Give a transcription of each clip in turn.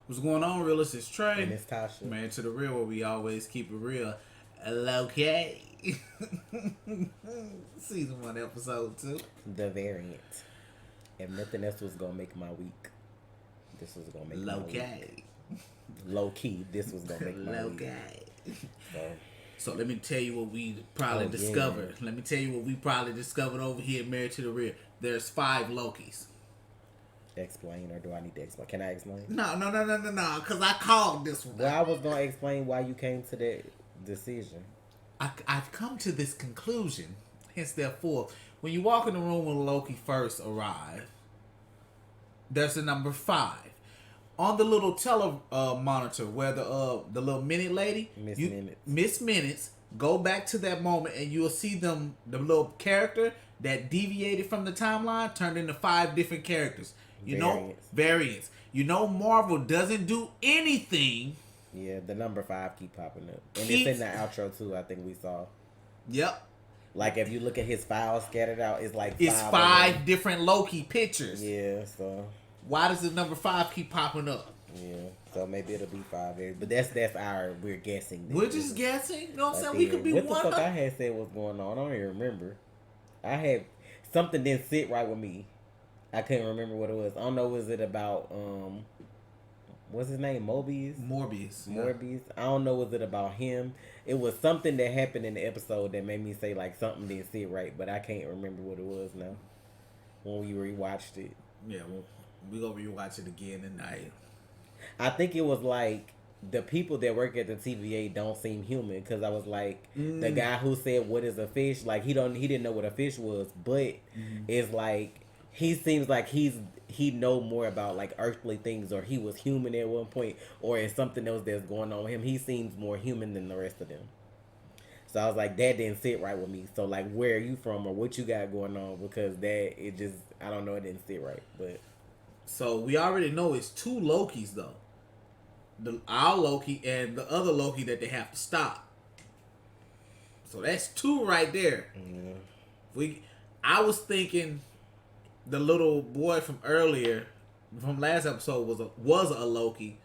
What's going on, realists? It's Trey. And it's Tasha. Married to the Real, where we always keep it real. Loki. Season 1, episode 2. The variant. If nothing else was gonna make my week, this was gonna make my week. Low key, this was gonna make my week. So let me tell you what we probably discovered. Yeah. Let me tell you what we probably discovered over here at Married to the Real. There's 5 Lokis. Explain, or do I need to explain? Can I explain? No, because I called this one. Well, I was gonna explain why you came to that decision. I've come to this conclusion. Hence, therefore, when you walk in the room when Loki first arrived, there's a number 5 on the little monitor where the little minute lady, Miss Minutes, go back to that moment and you'll see the little character that deviated from the timeline turned into 5 different characters. Variants. You know, Marvel doesn't do anything. Yeah, the number 5 keep popping up. And it's in the outro too, I think we saw. Yep. Like if you look at his files scattered out, it's like it's 5 different Loki pictures. Yeah, so why does the number 5 keep popping up? Yeah, so maybe it'll be 5 there. But we're guessing. We're just guessing. You know what I'm saying? We could be what one. What the fuck I had said was going on? I don't even remember. I had something didn't sit right with me. I couldn't remember what it was. I don't know. Was it about what's his name? Morbius. Yeah. I don't know. Was it about him? It was something that happened in the episode that made me say like something didn't sit right, but I can't remember what it was now. When we rewatched it. Yeah, well, we gonna rewatch it again tonight. I think it was like the people that work at the TVA don't seem human, because I was like the guy who said what is a fish, like he didn't know what a fish was, but it's like he seems like he know more about like earthly things, or he was human at one point, or it's something else that's going on with him. He seems more human than the rest of them. So I was like, that didn't sit right with me. So like, where are you from, or what you got going on? Because I don't know, it didn't sit right. But so we already know it's 2 Lokis though. Our Loki and the other Loki that they have to stop. So that's 2 right there. Yeah. I was thinking the little boy from last episode was a Loki.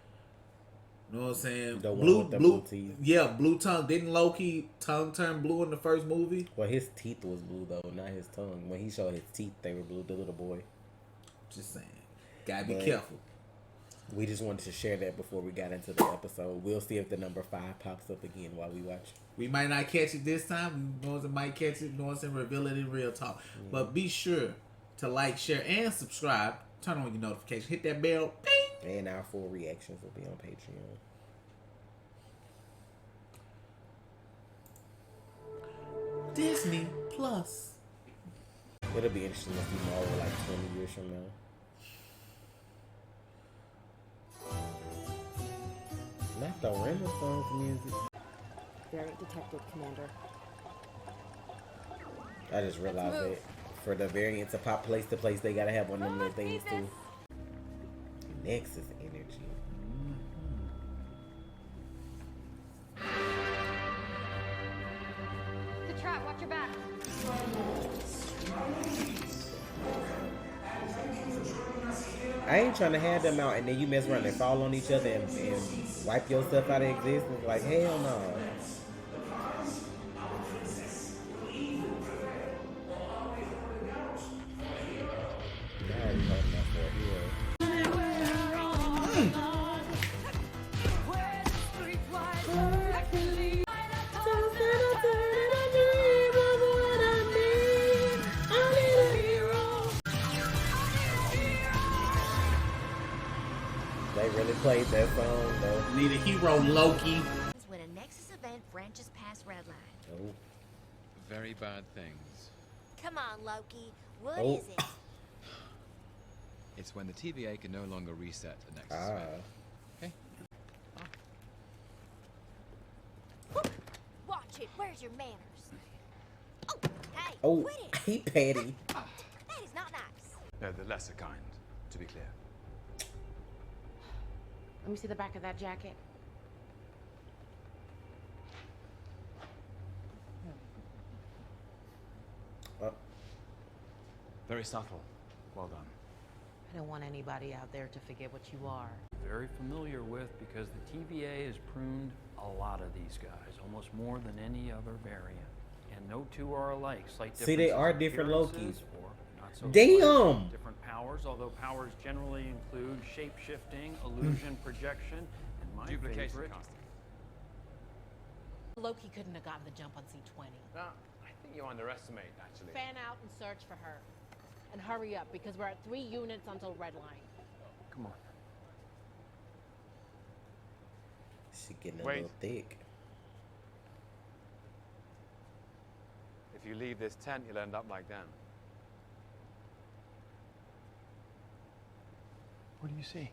You know what I'm saying? The one with the blue teeth. Yeah, blue tongue. Didn't Loki tongue turn blue in the first movie? Well, his teeth was blue though, not his tongue. When he showed his teeth, they were blue. The little boy. Just saying, gotta be careful. We just wanted to share that before we got into the episode. We'll see if the number 5 pops up again while we watch. We might not catch it this time. We might catch it. Reveal it in real talk. But be sure to like, share, and subscribe. Turn on your notifications. Hit that bell. Bing! And our full reactions will be on Patreon. Disney Plus. It'll be interesting to see Marvel like 20 years from now. Not the Renaissance music. Variant detected, Commander. I just realized that for the variant to pop place to place, they gotta have one of them little things too. Nexus energy. The trap, watch your back. I ain't trying to have them out and then you mess around and fall on each other and wipe yourself out of existence. Like, hell no. They really played that song though. Need a hero, Loki. When a Nexus event branches past red line. Oh. Very bad things. Come on, Loki. What Oh. is it? It's when the TVA can no longer reset the Nexus event. Okay. Watch it. Where's your manners? Oh, hey, Oh, quit it. he petty. That is not nice. They're the lesser kind, to be clear. Let me see the back of that jacket. Very subtle. Well done. I don't want anybody out there to forget what you are. very familiar with because the TVA has pruned a lot of these guys, almost more than any other variant. And no two are alike. Slight See, they are differences in different appearances Lokis. or not so Damn! slight, different powers, although powers generally include shape-shifting, illusion, projection, and my Duplication favorite... casting. Loki couldn't have gotten the jump on C20. No, I think you underestimate, actually. Fan out and search for her. And hurry up, because we're at 3 units until red line. Come on. She getting a Wait. little thick. If you leave this tent, you'll end up like them. What do you see?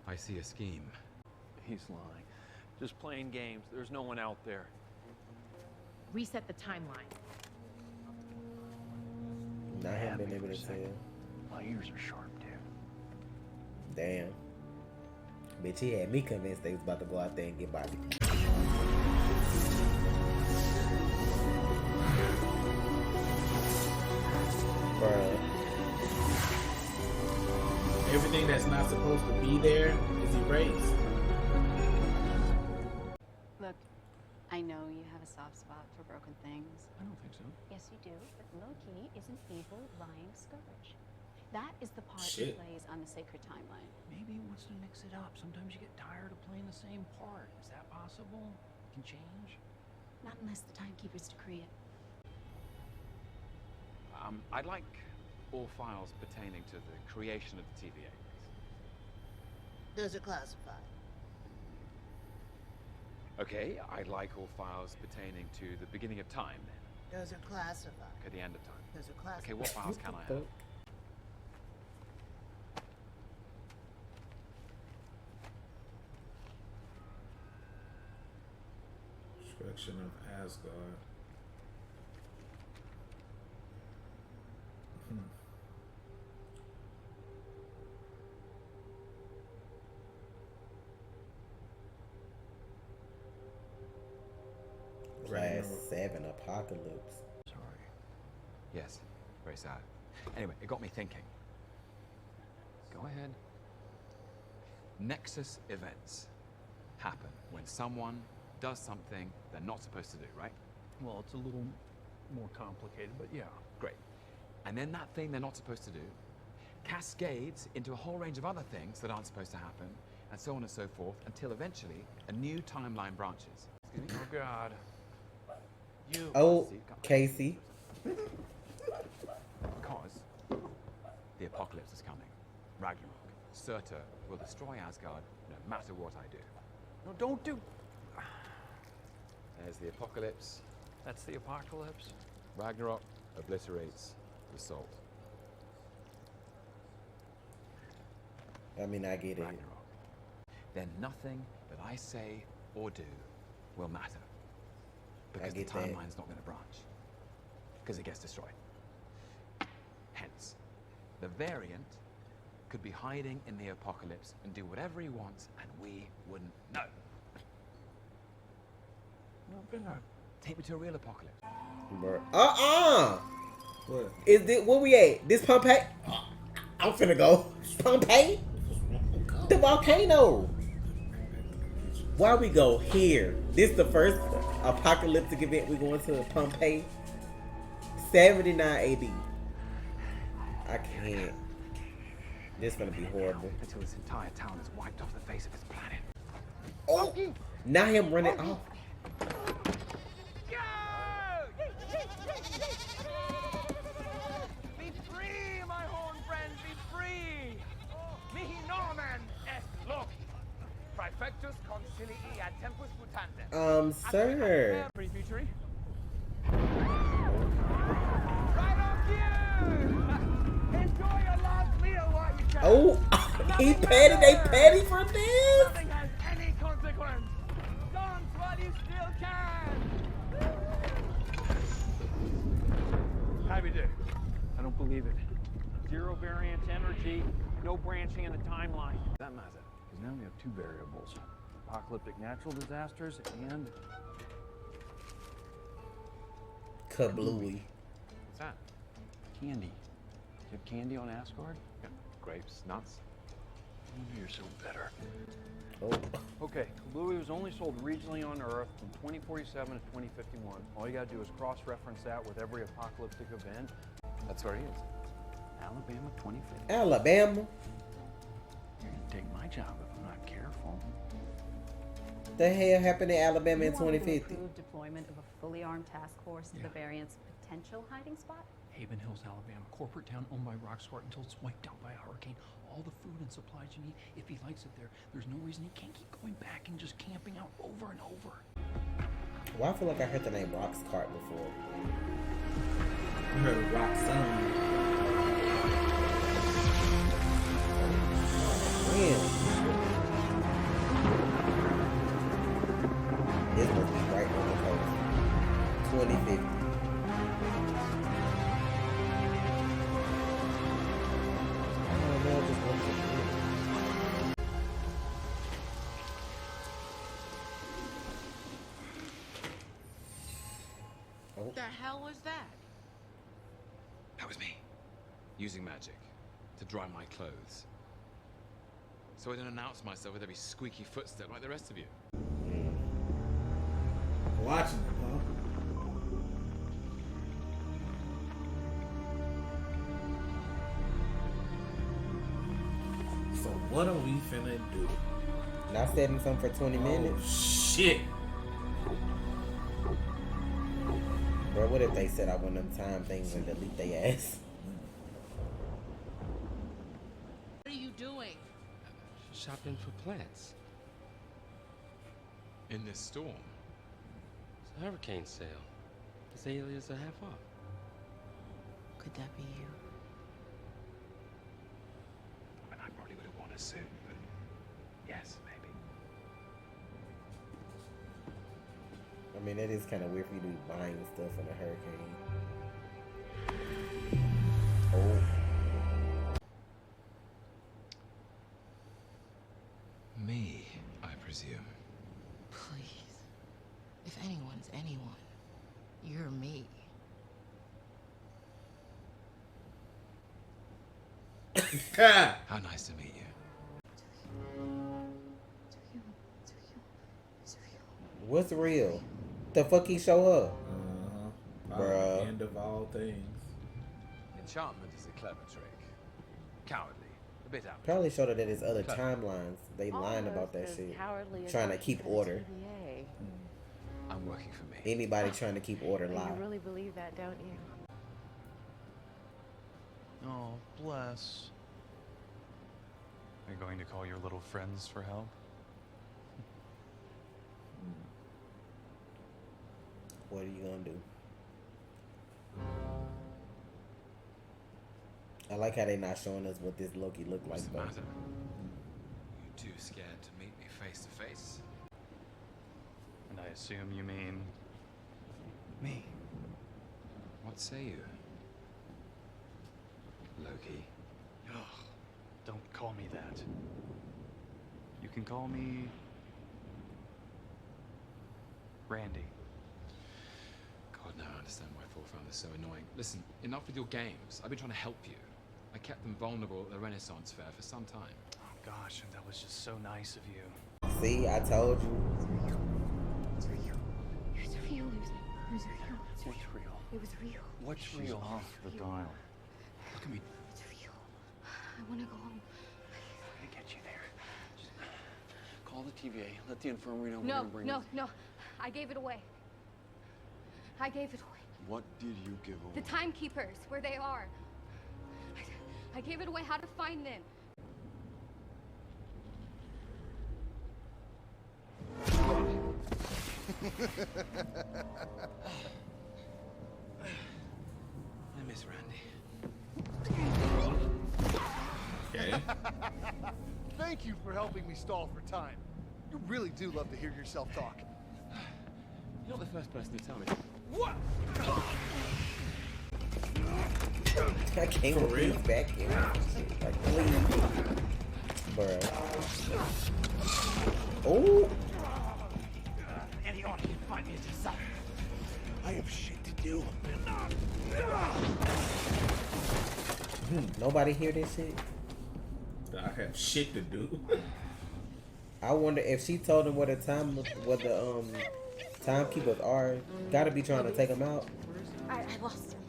I see a scheme. He's lying. Just playing games. There's no one out there. Reset the timeline. Not him Have being me able for to a tell. second. My ears are sharp, dude. Damn. Bitch, he had me convinced they was about to go out there and get Bobby. Bruh. Everything that's not supposed to be there is erased. Look, I know you have a soft spot for broken things. I don't think so. Yes, you do. But Loki is an evil, lying scourge. That is the part he Shit. plays on the sacred timeline. Maybe he wants to mix it up. Sometimes you get tired of playing the same part. Is that possible? It can change? Not unless the timekeeper's decree it. I'd like all files pertaining to the creation of the TVA. Those are classified. Okay, I'd like all files pertaining to the beginning of time, then. Those are classified. Okay, the end of time. Those are classified. Okay, what files can I have? Destruction of Asgard. Class 7 Apocalypse. Sorry. Yes, very sad. Anyway, it got me thinking. Go ahead. Nexus events happen when someone does something they're not supposed to do, right? Well, it's a little more complicated, but yeah. Great. And then that thing they're not supposed to do cascades into a whole range of other things that aren't supposed to happen, and so on and so forth, until eventually a new timeline branches. Excuse me? Oh, God. You. Oh, See, come on. Casey. Because the apocalypse is coming. Ragnarok. Surtur will destroy Asgard no matter what I do. No, don't do... There's the apocalypse. That's the apocalypse? Ragnarok obliterates the salt. I mean, I get it. Ragnarok. Then nothing that I say or do will matter. Because the get that. timeline's not going to branch. Because it gets destroyed. Hence, the variant could be hiding in the apocalypse and do whatever he wants, and we wouldn't know. No. Take me to a real apocalypse. Bruh. What? Is this where we at? This Pompeii? I'm finna go. Pompeii? The volcano. Why we go here? This the first apocalyptic event we going to Pompeii. 79 AD. I can't. This gonna be horrible. Until this entire town is wiped off the face of this planet. Oh, now him running off. Be free, my horn friend, be free! Mihi nomen est Loki. Praefectus concilii ad tempus mutantes. Sir. Pretty futury. Right on cue! Enjoy your last meal while you can. Oh, he petty. They petty for this. Nothing has any consequence. Dance while you still can. How do we do? I don't believe it. Zero variant energy, no branching in the timeline. That matter. Because now we have 2 variables. Apocalyptic natural disasters and... Kablooey. What's that? candy. Do you have candy on Asgard? Yeah. Grapes, nuts. You're so bitter. Oh. Okay, Louis was only sold regionally on Earth from 2047 to 2051. All you gotta do is cross-reference that with every apocalyptic event. That's where he is. Alabama 2050. Alabama. You're gonna take my job if I'm not careful. The hell happened in Alabama in You wanted to 2050? approve deployment of a fully armed task force to the variant's potential hiding spot? Haven Hills, Alabama, corporate town owned by Rocksquart until it's wiped out by a hurricane. All the food and supplies you need. If he likes it there, there's no reason he can't keep going back and just camping out over and over. Well, I feel like I heard the name Rockscart before. You heard Rock Sun. Man. This must be right on the coast. 2050. What the hell was that? That was me. Using magic to dry my clothes. So I don't announce myself with every squeaky footstep like the rest of you. Watching them, huh? So what are we finna do? Not setting something for 20 minutes? Oh, shit. Bro, what if they set up one of them time things and delete their ass? What are you doing? Shopping for plants. In this storm. It's a hurricane sale. Azaleas are half off. Could that be you? And I probably would have worn a suit, but yes, maybe. I mean, it is kind of weird for you to be buying stuff in a hurricane. Oh. Me, I presume. Please. If anyone's anyone, you're me. How nice to meet you. What's real? The fuck he show up? Bruh. End of all things. Enchantment is a clever trick. Cowardly. A bit out. Probably showed it at his other timelines. They lying about that shit. Trying to keep order. I'm working for me. Anybody trying to keep order lie. You really believe that, don't you? Oh, bless. Are you going to call your little friends for help? What are you gonna do? I like how they not showing us what this Loki look like. What's the matter? You too scared to meet me face to face? And I assume you mean me. What say you, Loki? Ugh, don't call me that. You can call me Randy. God, now I understand why Thor found this so annoying. Listen, enough with your games. I've been trying to help you. I kept them vulnerable at the Renaissance Fair for some time. Oh gosh, and that was just so nice of you. See, I told you. It's real. It was real. It was real. What's real? It was real. What's She's real? off the dial. Look at me. It's real. I want to go home. I'm gonna get you there. Just call the TVA. Let the infirmary know we're No, gonna bring no, you. no. I gave it away. I gave it away. What did you give away? The timekeepers, where they are. I gave it away. How to find them. I miss Randy. Okay. Thank you for helping me stall for time. You really do love to hear yourself talk. You're not the first person to tell me. What? I can't believe he's back here. Like, please. Bruh. Oh! Any order you find me is yourself. I have shit to do. Nobody hear this shit? I have shit to do. I wonder if she told him what the timekeepers are. Gotta be trying to take him out. I lost him.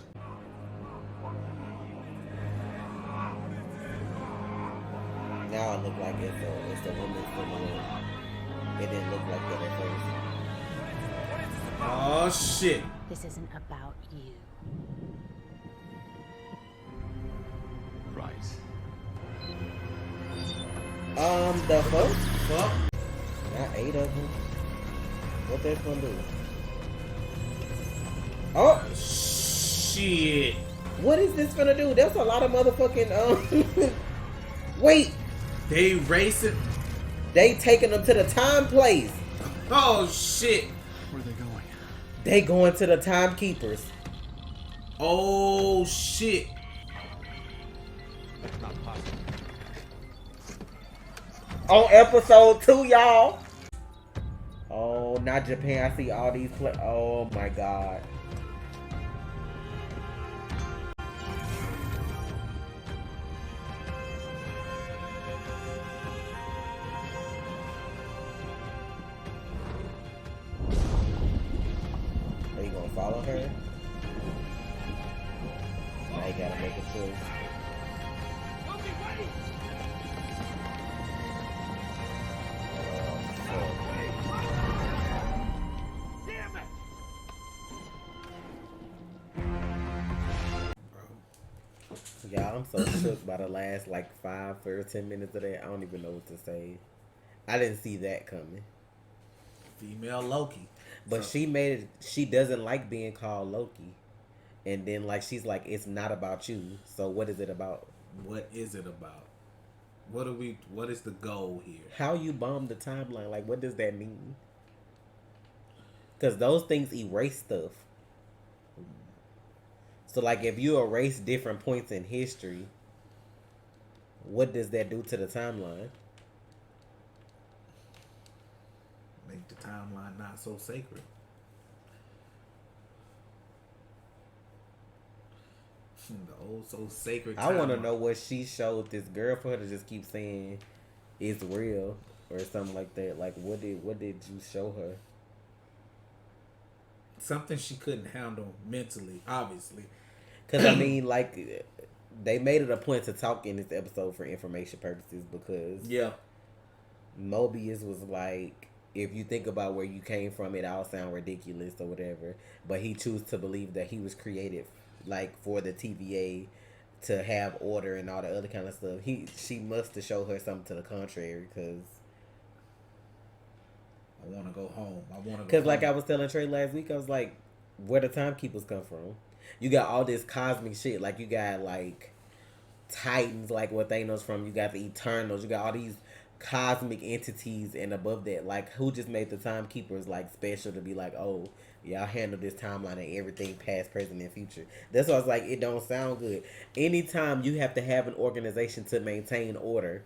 Now it look like it's the woman from the room. It didn't look like that at first. Oh shit. This isn't about you. Right. The fuck? Fuck. Not 8 of them. What that's gonna do? Oh shit! What is this gonna do? That's a lot of motherfucking Wait. They racing. They taking them to the time place. Oh shit! Where are they going? They going to the timekeepers. Oh shit! That's not possible. On episode 2, y'all. Oh, not Japan. I see all these oh my god. Are you gonna follow her? Now you gotta make a choice. Y'all, I'm so shook by the last like 5 or 10 minutes of that. I don't even know what to say. I didn't see that coming. Female Loki. But she made it, she doesn't like being called Loki. And then like she's like, it's not about you. So what is it about? What is it about? What is the goal here? How you bomb the timeline? Like what does that mean? Because those things erase stuff. So like if you erase different points in history, what does that do to the timeline? Make the timeline not so sacred. The old so sacred timeline. I want to know what she showed this girl for her to just keep saying it's real or something like that. Like what did you show her? Something she couldn't handle mentally, obviously. Because, I mean, like, they made it a point to talk in this episode for information purposes because Mobius was like, if you think about where you came from, it all sound ridiculous or whatever. But he chose to believe that he was created, like, for the TVA to have order and all the other kind of stuff. She must have showed her something to the contrary because... I want to go home. Because, like I was telling Trey last week, I was like, where the timekeepers come from? You got all this cosmic shit. Like, you got, like, Titans, like what Thanos from. You got the Eternals. You got all these cosmic entities. And above that, like, who just made the timekeepers, like, special to be like, oh, y'all handle this timeline and everything past, present, and future. That's why I was like, it don't sound good. Anytime you have to have an organization to maintain order,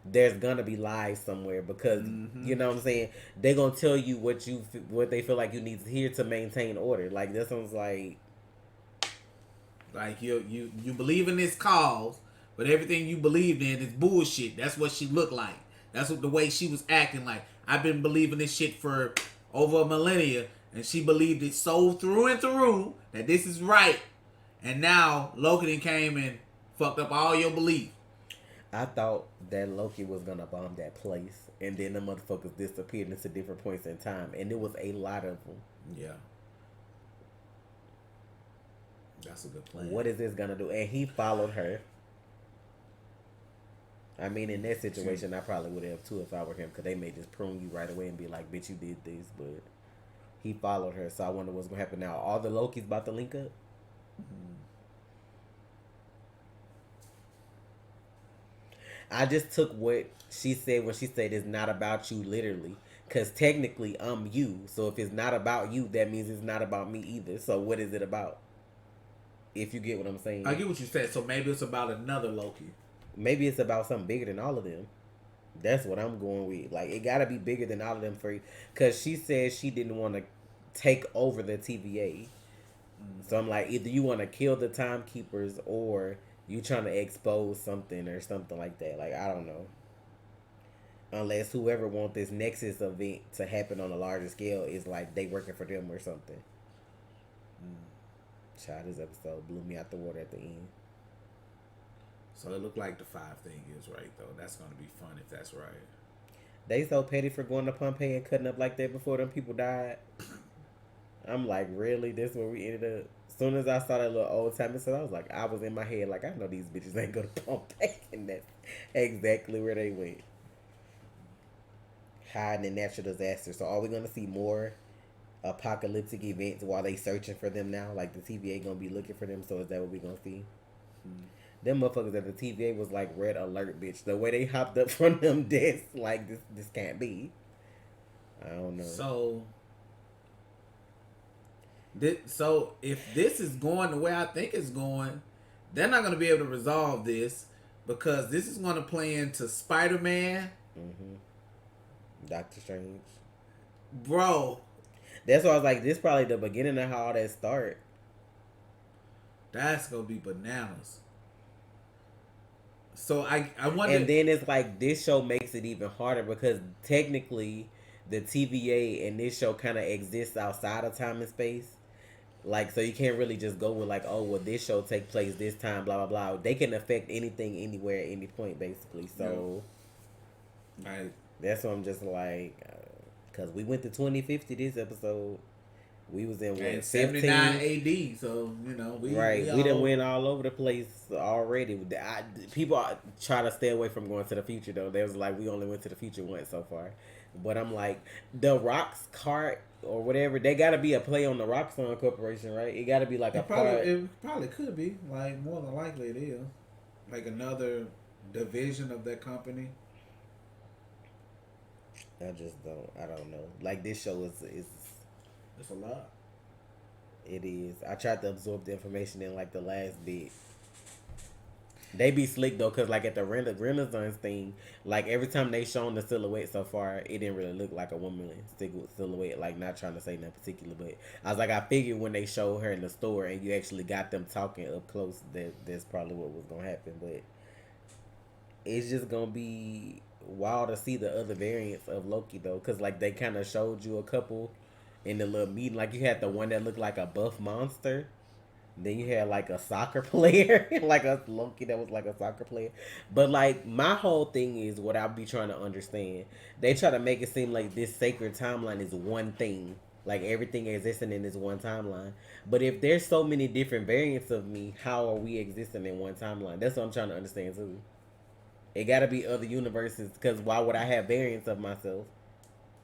there's gonna be lies somewhere because you know what I'm saying, they're gonna tell you what they feel like you need to hear to maintain order. Like this one's like you believe in this cause, but everything you believed in is bullshit. That's what she looked like. That's what the way she was acting. Like, I've been believing this shit for over a millennia, and she believed it so through and through that this is right. And now Loki came and fucked up all your belief. I thought that Loki was gonna bomb that place, and then the motherfuckers disappeared into different points in time, and it was a lot of them. Yeah. That's a good plan. What is this gonna do? And he followed her. I mean, in that situation, I probably would have too if I were him, because they may just prune you right away and be like, bitch, you did this, but he followed her, so I wonder what's gonna happen now. All the Lokis about to link up? I just took what she said when she said it's not about you, literally. Because technically, I'm you. So if it's not about you, that means it's not about me either. So what is it about? If you get what I'm saying. I get what you said. So maybe it's about another Loki. Maybe it's about something bigger than all of them. That's what I'm going with. Like, it got to be bigger than all of them for you. Because she said she didn't want to take over the TVA. So I'm like, either you want to kill the timekeepers or You trying to expose something or something like that. Like, I don't know. Unless whoever want this Nexus event to happen on a larger scale is like they working for them or something. Child, this episode blew me out the water at the end. So it looked like the 5 thing is right though. That's gonna be fun if that's right. They so petty for going to Pompeii and cutting up like that before them people died. I'm like, really? This where we ended up? As soon as I saw that little old time episode, I was like, I was in my head like, I know these bitches ain't go to Pompeii, and that's exactly where they went. Hiding in natural disaster. So are we gonna see more apocalyptic events while they searching for them now? Like the TVA gonna be looking for them. So is that what we gonna see? Them motherfuckers at the TVA was like red alert, bitch. The way they hopped up from them desks, like this can't be. I don't know. So if this is going the way I think it's going, they're not gonna be able to resolve this because this is gonna play into Spider-Man. Doctor Strange. Bro. That's why I was like, this probably the beginning of how all that start. That's gonna be bananas. So I wonder. And then it's like this show makes it even harder because technically the TVA and this show kind of exists outside of time and space. Like, so you can't really just go with like, oh, well, this show take place this time, blah, blah, blah. They can affect anything, anywhere, at any point, basically. So right. That's what I'm just like, because we went to 2050 this episode. We was in what, 79 AD, so you know we done went all over the place already. People try to stay away from going to the future though. They was like, we only went to the future once so far, but I'm like, the Rocks cart or whatever, they got to be a play on the Roxxon Corporation, right? It got to be like it probably could be like more than likely it is like another division of that company. I don't know. Like this show is it's a lot. It is. I tried to absorb the information in like the last bit. They be slick though, cause like at the Renaissance thing, like every time they shown the silhouette so far, it didn't really look like a woman silhouette. Like, not trying to say nothing particular, but I was like, I figured when they showed her in the store and you actually got them talking up close, that's probably what was gonna happen. But it's just gonna be wild to see the other variants of Loki though, cause like they kind of showed you a couple in the little meeting. Like you had the one that looked like a buff monster. Then you had like a soccer player, like a Loki that was like a soccer player. But like my whole thing is what I'll be trying to understand. They try to make it seem like this sacred timeline is one thing. Like everything existing in this one timeline. But if there's so many different variants of me, how are we existing in one timeline? That's what I'm trying to understand too. It gotta be other universes, because why would I have variants of myself?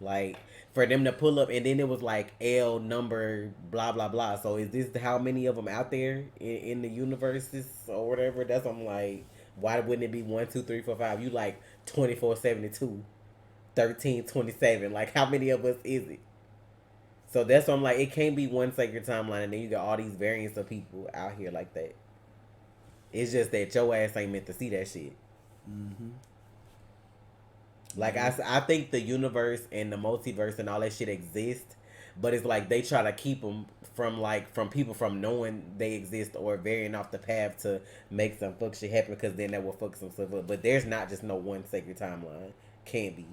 Like, for them to pull up, and then it was like L number, blah, blah, blah. So is this how many of them out there in the universes or whatever? That's what I'm like, why wouldn't it be 1, 2, 3, 4, 5? You like 24, 72, 13, 27. Like, how many of us is it? So that's what I'm like, it can't be one sacred timeline, and then you got all these variants of people out here like that. It's just that your ass ain't meant to see that shit. Like, I think the universe and the multiverse and all that shit exist, but it's like they try to keep them from people from knowing they exist or varying off the path to make some fuck shit happen, because then that will fuck some stuff up. But there's not just no one sacred timeline. Can't be.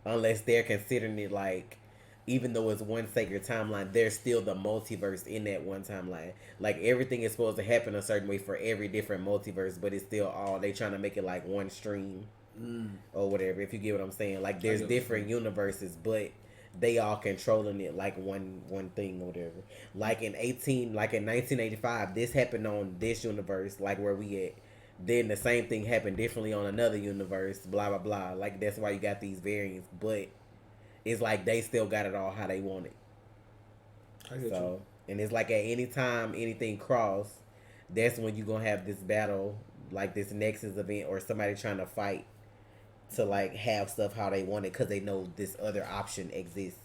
Unless they're considering it like, even though it's one sacred timeline, there's still the multiverse in that one timeline. Like, everything is supposed to happen a certain way for every different multiverse, but it's still all, they trying to make it like one stream. Or whatever, if you get what I'm saying. Like, there's different universes, but they all controlling it like one thing or whatever. Like in 1985, this happened on this universe, like where we at. Then the same thing happened differently on another universe, blah blah blah. Like, that's why you got these variants, but it's like they still got it all how they want it. I get you. And it's like at any time anything cross, that's when you gonna have this battle, like this Nexus event, or somebody trying to fight to like have stuff how they want it, because they know this other option exists.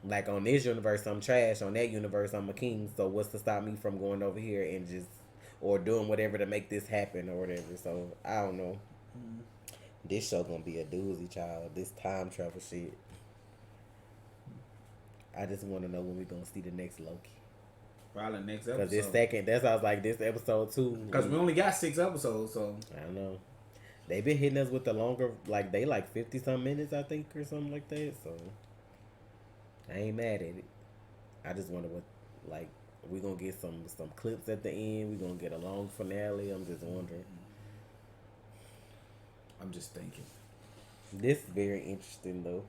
Like, on this universe I'm trash, on that universe I'm a king, so what's to stop me from going over here and just, or doing whatever to make this happen or whatever. So I don't know. This show gonna be a doozy, child. This time travel shit. I just want to know when we gonna see the next Loki. Probably next Because episode. this second, that's why I was like, this episode 2. Because we only got 6 episodes, so. I don't know. They been hitting us with the longer, like, they like 50-some minutes, I think, or something like that. So, I ain't mad at it. I just wonder what, like, we going to get some clips at the end. We going to get a long finale. I'm just wondering. I'm just thinking. This is very interesting, though.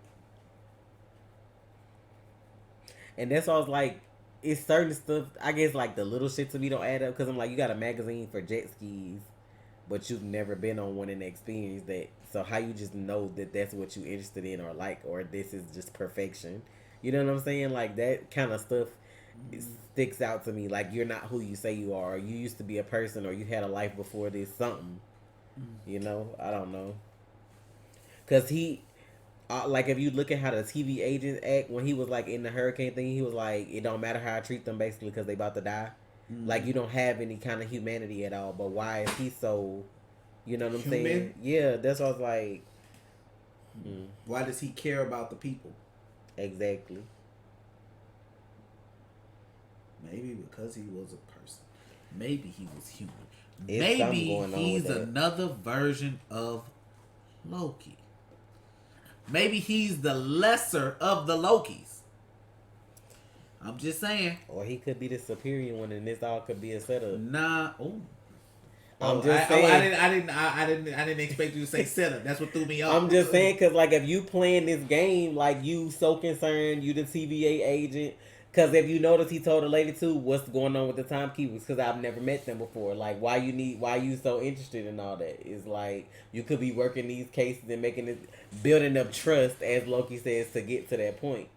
And that's why I was like, it's certain stuff, I guess, like, the little shit to me don't add up. Because I'm like, you got a magazine for jet skis, but you've never been on one and experienced that. So how you just know that that's what you're interested in or like, or this is just perfection. You know what I'm saying? Like, that kind of stuff sticks out to me. Like, you're not who you say you are. Or you used to be a person, or you had a life before this, something. You know? I don't know. Because he, like, if you look at how the TV agents act, when he was, like, in the hurricane thing, he was like, it don't matter how I treat them, basically, because they about to die. Like, you don't have any kind of humanity at all. But why is he so, you know what I'm saying? Yeah, that's what I was like. Why does he care about the people? Exactly. Maybe because he was a person. Maybe he was human. It's Maybe going on he's with that. another version of Loki. Maybe he's the lesser of the Lokis. I'm just saying. Or he could be the superior one, and this all could be a setup. Nah. I'm just saying. I didn't expect you to say setup. That's what threw me off. I'm just saying, because, like, if you playing this game, like, you so concerned, you the TVA agent. Because if you notice, he told the lady, too, what's going on with the timekeepers. Because I've never met them before. Like, why you so interested in all that? It's like, you could be working these cases and making it, building up trust, as Loki says, to get to that point.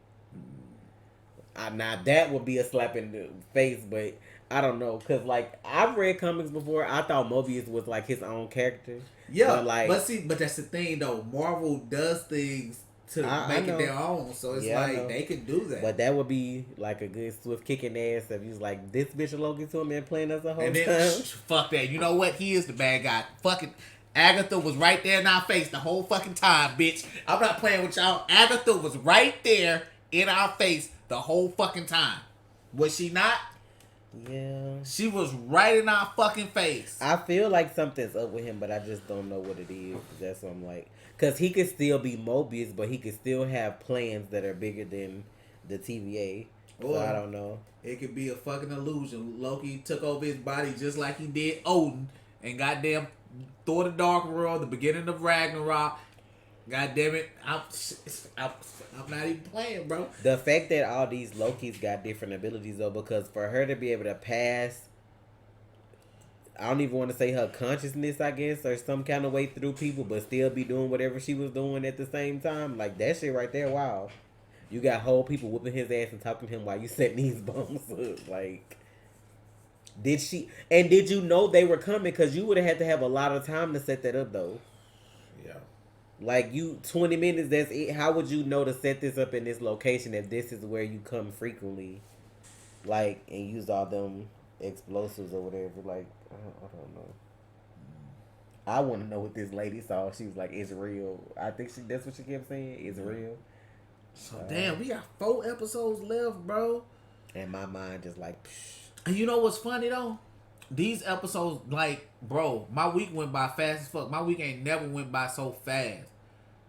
Now, that would be a slap in the face, but I don't know. Because, like, I've read comics before. I thought Mobius was, like, his own character. Yeah, but but that's the thing, though. Marvel does things to make it their own. So it's like, they could do that. But that would be, like, a good swift kicking ass if he was like, this bitch Loki to him and playing us the whole and then, time. Fuck that. You know what? He is the bad guy. Fucking Agatha was right there in our face the whole fucking time, bitch. I'm not playing with y'all. Agatha was right there in our face the whole fucking time. Was she not? Yeah. She was right in our fucking face. I feel like something's up with him, but I just don't know what it is. That's what I'm like. Because he could still be Mobius, but he could still have plans that are bigger than the TVA. So I don't know. It could be a fucking illusion. Loki took over his body just like he did Odin. And goddamn Thor the Dark World, the beginning of Ragnarok. God damn it. I'm not even playing, bro. The fact that all these Lokis got different abilities, though, because for her to be able to pass, I don't even want to say her consciousness, I guess, or some kind of way through people, but still be doing whatever she was doing at the same time. Like, that shit right there, wow. You got whole people whooping his ass and talking to him while you setting these bombs up. Like, did you know they were coming? Because you would have had to have a lot of time to set that up, though. Yeah. Like, 20 minutes, that's it. How would you know to set this up in this location if this is where you come frequently? Like, and use all them explosives or whatever. Like, I don't know. I want to know what this lady saw. She was like, it's real. I think that's what she kept saying. It's real. So, damn, we got 4 episodes left, bro. And my mind just like, psh. And you know what's funny, though? These episodes, like, bro, my week went by fast as fuck. My week ain't never went by so fast.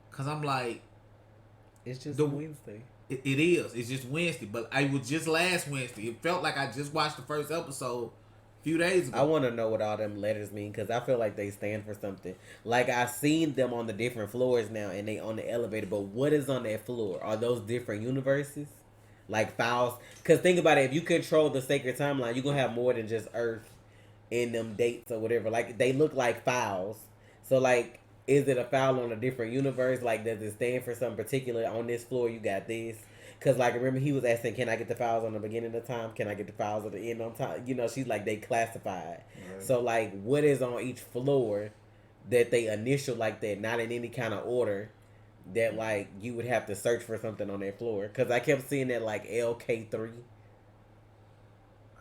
Because I'm like... It's just Wednesday. It is. It's just Wednesday. But it was just last Wednesday. It felt like I just watched the first episode a few days ago. I want to know what all them letters mean because I feel like they stand for something. Like, I've seen them on the different floors now and they on the elevator. But what is on that floor? Are those different universes? Like files? Because think about it. If you control the sacred timeline, you're going to have more than just Earth in them dates or whatever. Like, they look like files. So, like, is it a file on a different universe? Like, does it stand for something particular? On this floor, you got this. Because, like, remember he was asking, can I get the files on the beginning of time? Can I get the files at the end on time? You know, she's like, they classified. Right. So, like, what is on each floor that they initial like that? Not in any kind of order that, like, you would have to search for something on that floor. Because I kept seeing that, like, LK3.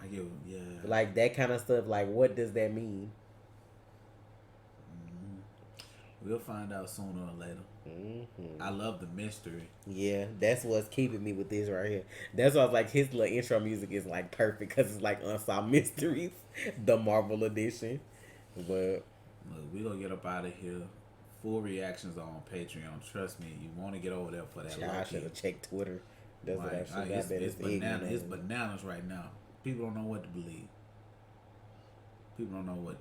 Yeah. Like, that kind of stuff. Like, what does that mean? We'll find out sooner or later. I love the mystery. Yeah, that's what's keeping me with this right here. That's why I was like, his little intro music is like perfect because it's like Unsolved Mysteries, the Marvel edition. But look, we gonna get up out of here. Full reactions on Patreon. Trust me, you want to get over there for that. I should have checked Twitter. That's what I should have. It's bananas right now. People don't know what to believe. People don't know what.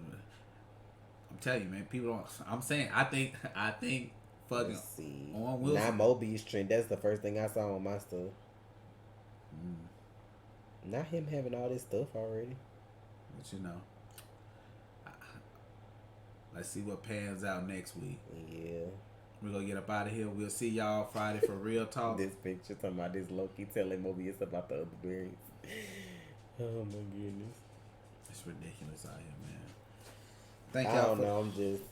I'm telling you, man. People don't. I'm saying. I think. Fucking. On Wilson. Not Mobius trend. That's the first thing I saw on my stuff. Not him having all this stuff already. But you know. Let's see what pans out next week. Yeah. We're gonna get up out of here. We'll see y'all Friday for Real Talk. This picture talking about this Loki telling Mobius about the other berries. Oh my goodness. It's ridiculous out here, man. Thank I y'all. don't know. I'm just.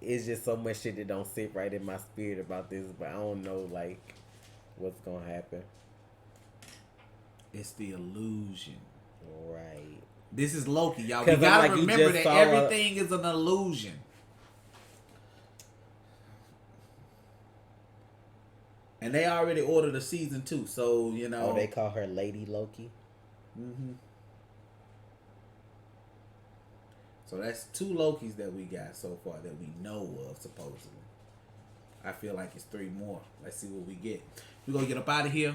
It's just so much shit that don't sit right in my spirit about this, but I don't know like what's gonna happen. It's the illusion. Right. This is Loki, y'all. We gotta remember that everything is an illusion. And they already ordered a season 2, so you know. Oh, they call her Lady Loki. So that's 2 Lokis that we got so far that we know of, supposedly. I feel like it's 3 more. Let's see what we get. We're going to get up out of here.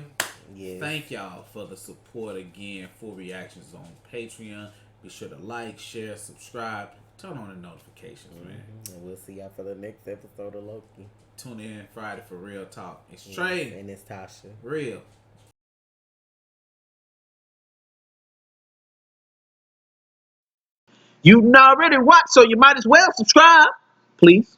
Yes. Thank y'all for the support again. Full reactions on Patreon. Be sure to like, share, subscribe. Turn on the notifications, man. And we'll see y'all for the next episode of Loki. Tune in Friday for Real Talk. It's Trey. And it's Tasha. Real. You already watched, so you might as well subscribe, please.